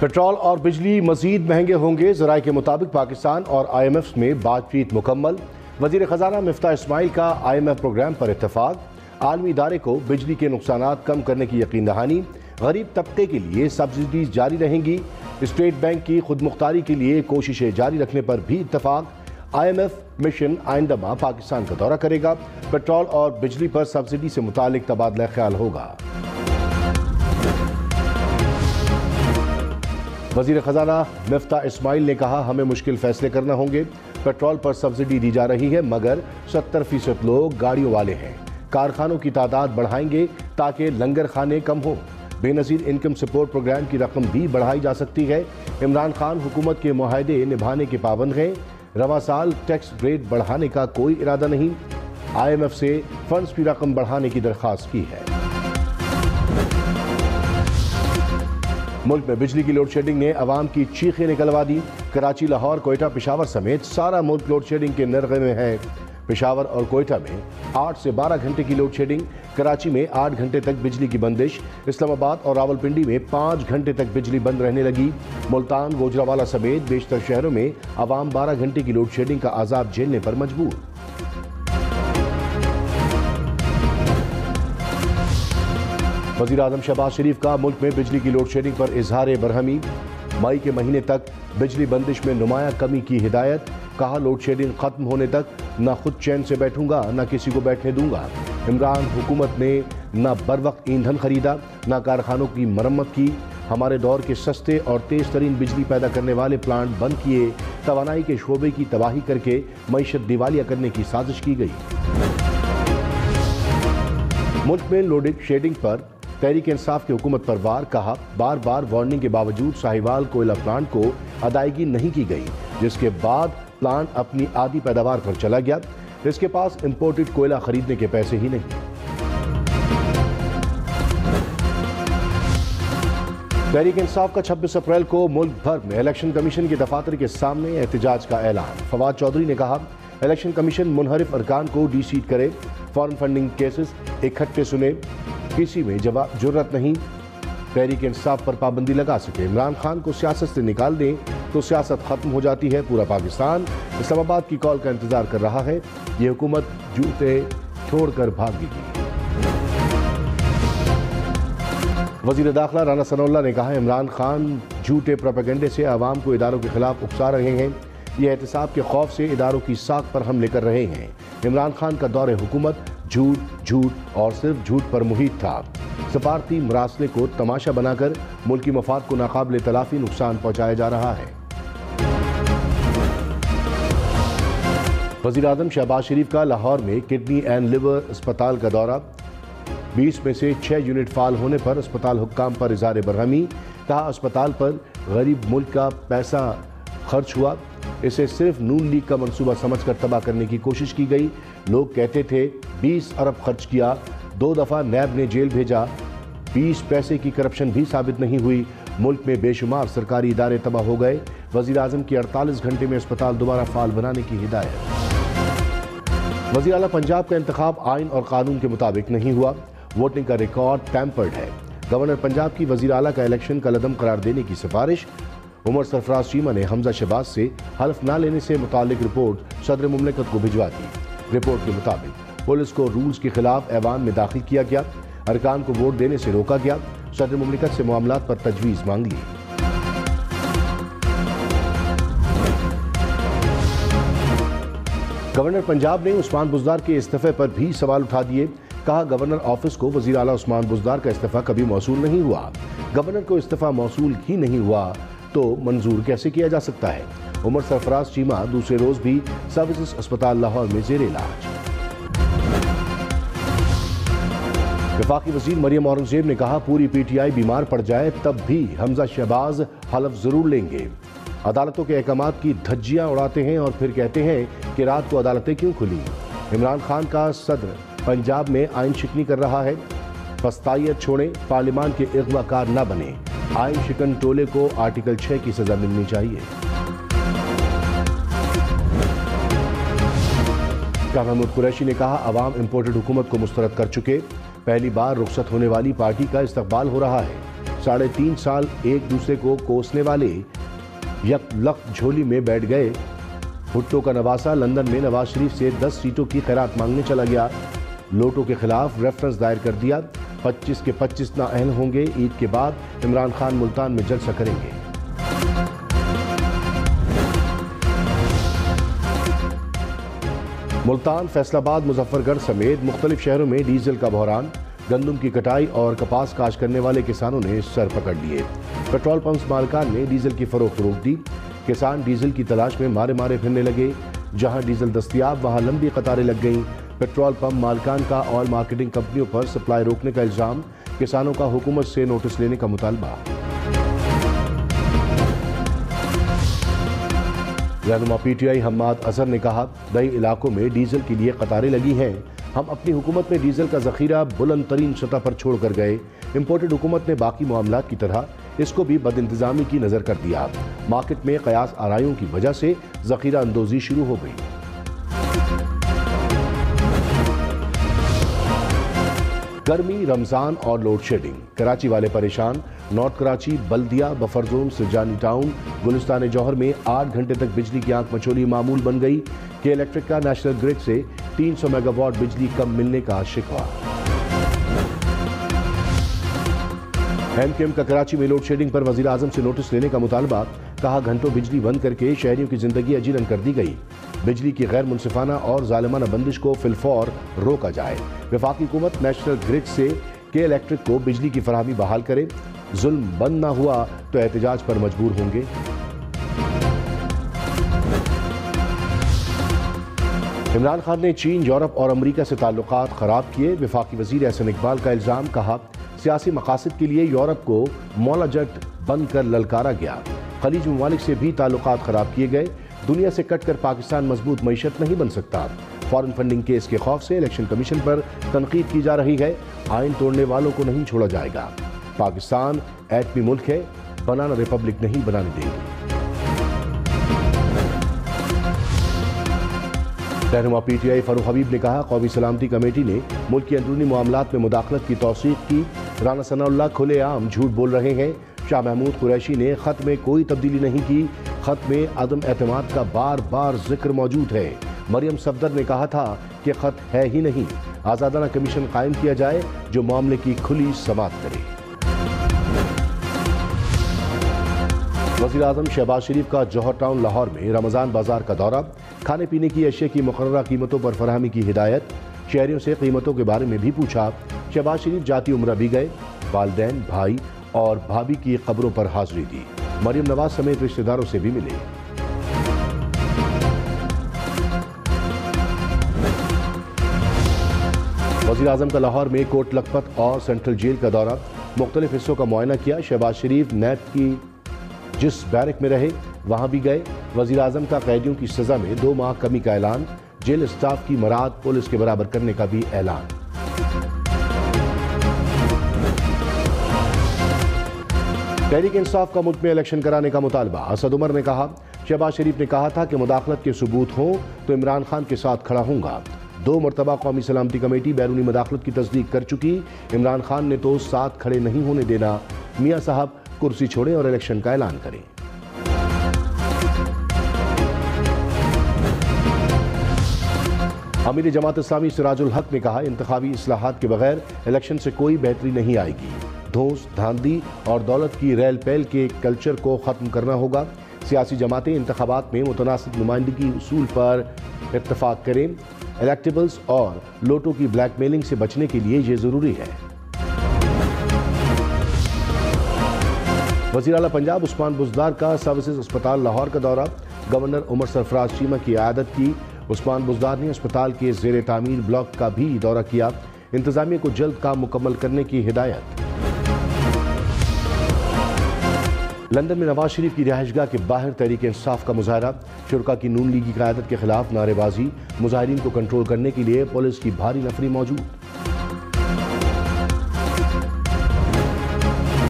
Petrol और बिजली मजीद महंगे होंगे। ज़राए के मुताबिक पाकिस्तान और IMF में बातचीत मुकम्मल। वज़ीर ख़जाना मिफ्ताह इस्माइल का IMF प्रोग्राम पर इत्तफाक। आलमी इदारे को बिजली के नुकसानात कम करने की यकीन दहानी। गरीब तबके के लिए सब्सिडीज जारी रहेंगी। स्टेट बैंक की खुद मुख्तारी के लिए कोशिशें जारी रखने पर भी इत्तफाक। IMF मिशन आइंदा माह पाकिस्तान का दौरा करेगा। पेट्रोल और बिजली पर सब्सिडी से मुतालिक तबादला ख्याल होगा। वज़ीर ख़जाना मिफ्ताह इस्माइल ने कहा, हमें मुश्किल फैसले करना होंगे। पेट्रोल पर सब्सिडी दी जा रही है मगर 70% लोग गाड़ियों वाले हैं। कारखानों की तादाद बढ़ाएंगे ताकि लंगर खाने कम हो। बेनज़ीर इनकम सपोर्ट प्रोग्राम की रकम भी बढ़ाई जा सकती है। इमरान खान हुकूमत के मुआहदे निभाने के पाबंद हैं। रवा साल टैक्स रेट बढ़ाने का कोई इरादा नहीं। IMF से फंड्स की रकम बढ़ाने की दरख्वास्त की है। मुल्क में बिजली की लोड शेडिंग ने अवाम की चीखें निकलवा दी। कराची, लाहौर, कोयटा, पेशावर समेत सारा मुल्क लोड शेडिंग के नरगे में है। पेशावर और कोयटा में 8 से 12 घंटे की लोड शेडिंग। कराची में 8 घंटे तक बिजली की बंदिश। इस्लामाबाद और रावलपिंडी में 5 घंटे तक बिजली बंद रहने लगी। मुल्तान, गोजरावाला समेत बेशतर शहरों में अवाम 12 घंटे की लोड शेडिंग का अजाब झेलने पर मजबूर। वज़ीर आज़म शहबाज शरीफ का मुल्क में बिजली की लोड शेडिंग पर इजहार बरहमी। मई के महीने तक बिजली बंदिश में नुमाया कमी की हिदायत। कहा, लोड शेडिंग खत्म होने तक न खुद चैन से बैठूंगा न किसी को बैठने दूंगा। इमरान हुकूमत ने न बर वक्त ईंधन खरीदा न कारखानों की मरम्मत की। हमारे दौर के सस्ते और तेज तरीन बिजली पैदा करने वाले प्लांट बंद किए। तवानाई के शोबे की तबाही करके मईशत दिवालिया करने की साजिश की गई। मुल्क में लोड शेडिंग पर तहरीक इंसाफ की हुकूमत पर वार। कहा, बार बार वार्निंग के बावजूद साहिवाल कोयला प्लांट को अदायगी नहीं की गई, जिसके बाद प्लांट अपनी आधी पैदावार पर चला गया। इसके पास इंपोर्टेड कोयला खरीदने के पैसे ही नहीं। तहरीक इंसाफ का 26 अप्रैल को मुल्क भर में इलेक्शन कमीशन के दफातर के सामने एहतजाज का ऐलान। फवाद चौधरी ने कहा, इलेक्शन कमीशन मुनहरिफ अरकान को डीसीट करे, फॉरेन फंडिंग केसेस इकट्ठे सुने, किसी में जुर्रत नहीं तहरीक इंसाफ पर पाबंदी लगा सके। इमरान खान को सियासत से निकाल दें तो सियासत खत्म हो जाती है। पूरा पाकिस्तान इस्लामाबाद की कॉल का इंतजार कर रहा है। ये हुकूमत जूते छोड़कर भागेगी। वजीर दाखिला राना सनाउल्लाह ने कहा, इमरान खान झूठे प्रोपेगेंडे से आवाम को इदारों के खिलाफ उकसा रहे हैं। ये एहतसाब के खौफ से इदारों की साख पर हमले कर रहे हैं। इमरान खान का दौरे हुकूमत झूठ और सिर्फ झूठ पर मुहित था। सफारती मरासले को तमाशा बनाकर मुल्की मफाद को नाकाबिल तलाफी नुकसान पहुंचाया जा रहा है। वज़ीर आज़म शहबाज शरीफ का लाहौर में किडनी एंड लिवर अस्पताल का दौरा। 20 में से 6 यूनिट फाल होने पर अस्पताल हुक्काम पर इज़हार बरहमी। कहा, अस्पताल पर गरीब मुल्क का पैसा खर्च हुआ, इसे सिर्फ नून लीग का मंसूबा समझकर तबाह करने की कोशिश की गई। लोग कहते थे 20 अरब खर्च किया, 2 दफ़ा नैब ने जेल भेजा, 20 पैसे की करप्शन भी साबित नहीं हुई। मुल्क में बेशुमार सरकारी इदारे तबाह हो गए। वज़ीर आज़म की 48 घंटे में अस्पताल दोबारा फाल बनाने की हिदायत। वज़ीर आला पंजाब का इंतखाब आइन और कानून के मुताबिक नहीं हुआ। वोटिंग का रिकॉर्ड टैम्पर्ड है। गवर्नर पंजाब की वज़ीर आला का इलेक्शन का लदम करार देने की सिफारिश। उमर सरफराज चीमा ने हमजा शहबाज से हल्फ न लेने से मुतालिक रिपोर्ट सदर मुमलिकत को भिजवा दी। रिपोर्ट के मुताबिक पुलिस को रूल्स के खिलाफ ऐवान में दाखिल किया गया, अरकान को वोट देने से रोका गया, सदर मुमलिकत से मामलात पर तजवीज़ मांग ली। गवर्नर पंजाब ने उस्मान बुज़दार के इस्तीफे पर भी सवाल उठा दिए। कहा, गवर्नर ऑफिस को वज़ीर आला उस्मान बुज़दार का इस्तीफा कभी मौसूल नहीं हुआ। गवर्नर को इस्तीफा मौसूल ही नहीं हुआ तो मंजूर कैसे किया जा सकता है। उमर सरफराज चीमा दूसरे रोज भी सर्विसेज अस्पताल लाहौर में जेर इलाज। वफाकी वजीर मरियम औरंगजेब ने कहा, पूरी PTI बीमार पड़ जाए तब भी हमजा शहबाज हलफ जरूर लेंगे। अदालतों के अहकामात की धज्जियां उड़ाते हैं और फिर कहते हैं कि रात को अदालतें क्यों खुली। इमरान खान का सदर पंजाब में आइन शिकनी कर रहा है। फस्तायत छोड़ें, पार्लियामान के इग़वाकार न बने। आइन शिकन टोले को आर्टिकल 6 की सजा मिलनी चाहिए। शाह महमूद कुरैशी ने कहा, अवाम इंपोर्टेड हुकूमत को मुस्तरद कर चुके। पहली बार रुखसत होने वाली पार्टी का इस्तकबाल हो रहा है। 3.5 साल एक दूसरे को कोसने वाले यकलक झोली में बैठ गए। भुट्टो का नवासा लंदन में नवाज शरीफ से 10 सीटों की खैरात मांगने चला गया। लोटो के खिलाफ रेफरेंस दायर कर दिया। 25 के 25 नाअहल होंगे। ईद के बाद इमरान खान मुल्तान में जलसा करेंगे। मुल्तान, फैसलाबाद, मुजफ्फरगढ़ समेत मुख्तलिफ शहरों में डीजल का बहरान। गंदम की कटाई और कपास काश करने वाले किसानों ने सर पकड़ लिए। पेट्रोल पंप मालिकान ने डीजल की फरोख्त रोक दी। किसान डीजल की तलाश में मारे मारे फिरने लगे। जहां डीजल दस्तयाब वहां लंबी कतारें लग गईं। पेट्रोल पंप मालिकान का ऑयल मार्केटिंग कंपनियों पर सप्लाई रोकने का इल्जाम। किसानों का हुकूमत से नोटिस लेने का मुतालबा। रहनुमा पीटीआई हम्माद अजहर ने कहा, कई इलाकों में डीजल के लिए कतारें लगी हैं। हम अपनी हुकूमत में डीजल का जखीरा बुलंद तरीन सतह पर छोड़ कर गए। इम्पोर्टेड हुकूमत ने बाकी मामलात की तरह इसको भी बदइंतजामी की नजर कर दिया। मार्केट में कयास आराइयों की वजह से जखीरा अंदोजी शुरू हो गई। गर्मी, रमजान और लोड शेडिंग, कराची वाले परेशान। नॉर्थ कराची, बल्दिया, बफर जोन, सिरजानी टाउन, गुलिस्तान जौहर में 8 घंटे तक बिजली की आंख मचोली मामूल बन गई। के इलेक्ट्रिक का नेशनल ग्रिड से 300 मेगावाट बिजली कम मिलने का शिकवा। एमकेएम का कराची में लोड शेडिंग पर वजीर आजम से नोटिस लेने का मुतालबा। कहा, घंटों बिजली बंद करके शहरियों की जिंदगी अजीरन कर दी गई। बिजली की गैर मुनसिफाना और जालिमाना बंदिश को फिलफौर रोका जाए। वफाकी हुकूमत नेशनल ग्रिड से के इलेक्ट्रिक को बिजली की फराहमी बहाल करे। जुल्म बंद ना हुआ तो एहतजाज पर मजबूर होंगे। इमरान खान ने चीन, यूरोप और अमरीका से ताल्लुकात खराब किए। वफाकी वजीर एहसन इकबाल का इल्जाम। कहा, सियासी मकासद के लिए यूरोप को मौला जट बनकर ललकारा गया। खलीज ममालिक से भी ताल्लुकात खराब किए गए। दुनिया से कट कर पाकिस्तान मजबूत मईशत नहीं बन सकता। फॉरेन फंडिंग केस के खौफ से इलेक्शन कमीशन पर तनकीद की जा रही है। आइन तोड़ने वालों को नहीं छोड़ा जाएगा। पाकिस्तान एटमी मुल्क है, बनाना रिपब्लिक नहीं बनाने देंगे। रहनुमा पीटीआई फारूक हबीब ने कहा, कौमी सलामती कमेटी ने मुल्क की अंदरूनी मामलात में मुदाखलत की तौसीक की। राना सनाउल्लाह खुलेआम झूठ बोल रहे हैं। शाह महमूद कुरैशी ने खत में कोई तब्दीली नहीं की। खत में अदम एतमाद का बार बार जिक्र मौजूद है। मरियम सफदर ने कहा था कि खत है ही नहीं। आज़ादाना कमीशन कायम किया जाए जो मामले की खुली समाअत करे। वज़ीर आज़म शहबाज शरीफ का जौहर टाउन लाहौर में रमज़ान बाजार का दौरा। खाने पीने की अशिया की मुकर्ररा कीमतों पर फराहमी की हिदायत। शहरियों से कीमतों के बारे में भी पूछा। शहबाज शरीफ जाती उम्रा भी गए। वालिदैन, भाई और भाभी की कब्रों पर हाजिरी दी। मरियम नवाज समेत रिश्तेदारों से भी मिले। वज़ीर आज़म का लाहौर में कोट लखपत और सेंट्रल जेल का दौरा। मुख्तलिफ हिस्सों का मुआयना किया। शहबाज शरीफ नैब की जिस बैरक में रहे वहां भी गए। वज़ीर आज़म का कैदियों की सजा में 2 माह कमी का ऐलान। जेल स्टाफ की मराद पुलिस के बराबर करने का भी ऐलान। तहरीक इंसाफ का मुल्क में इलेक्शन कराने का मुतालबा। असद उमर ने कहा, शहबाज शरीफ ने कहा था कि मुदाखलत के सबूत हों तो इमरान खान के साथ खड़ा हूंगा। 2 मरतबा कौमी सलामती कमेटी बैरूनी मुदाखलत की तस्दीक कर चुकी। इमरान खान ने तो साथ खड़े नहीं होने देना। मियाँ साहब कुर्सी छोड़ें और इलेक्शन का ऐलान करें। अमीर जमात इस्लामी सिराजुल हक ने कहा, इंतखाबी इस्लाहात के बगैर इलेक्शन से कोई बेहतरी नहीं आएगी। धौंस, धांधली और दौलत की रेल पैल के कल्चर को ख़त्म करना होगा। सियासी जमातें इंतखाबात में मुतनासिब नुमाइंदगी उसूल पर इत्तफाक करें। इलेक्टेबल्स और लोटों की ब्लैकमेलिंग से बचने के लिए ये ज़रूरी है। वज़ीर आला पंजाब उस्मान बुज़दार का सर्विसेज अस्पताल लाहौर का दौरा। गवर्नर उमर सरफराज चीमा की आयादत की। उस्मान बुज़दार ने अस्पताल के ज़ेर तामीर ब्लॉक का भी दौरा किया। इंतज़ामिया को जल्द काम मुकम्मल करने की हिदायत। लंदन में नवाज शरीफ की रिहाइशगाह के बाहर तहरीक इंसाफ का मुजाहरा। शुरका की नून लीगी क़यादत के खिलाफ नारेबाजी। मुजाहिरीन को कंट्रोल करने के लिए पुलिस की भारी नफरी मौजूद।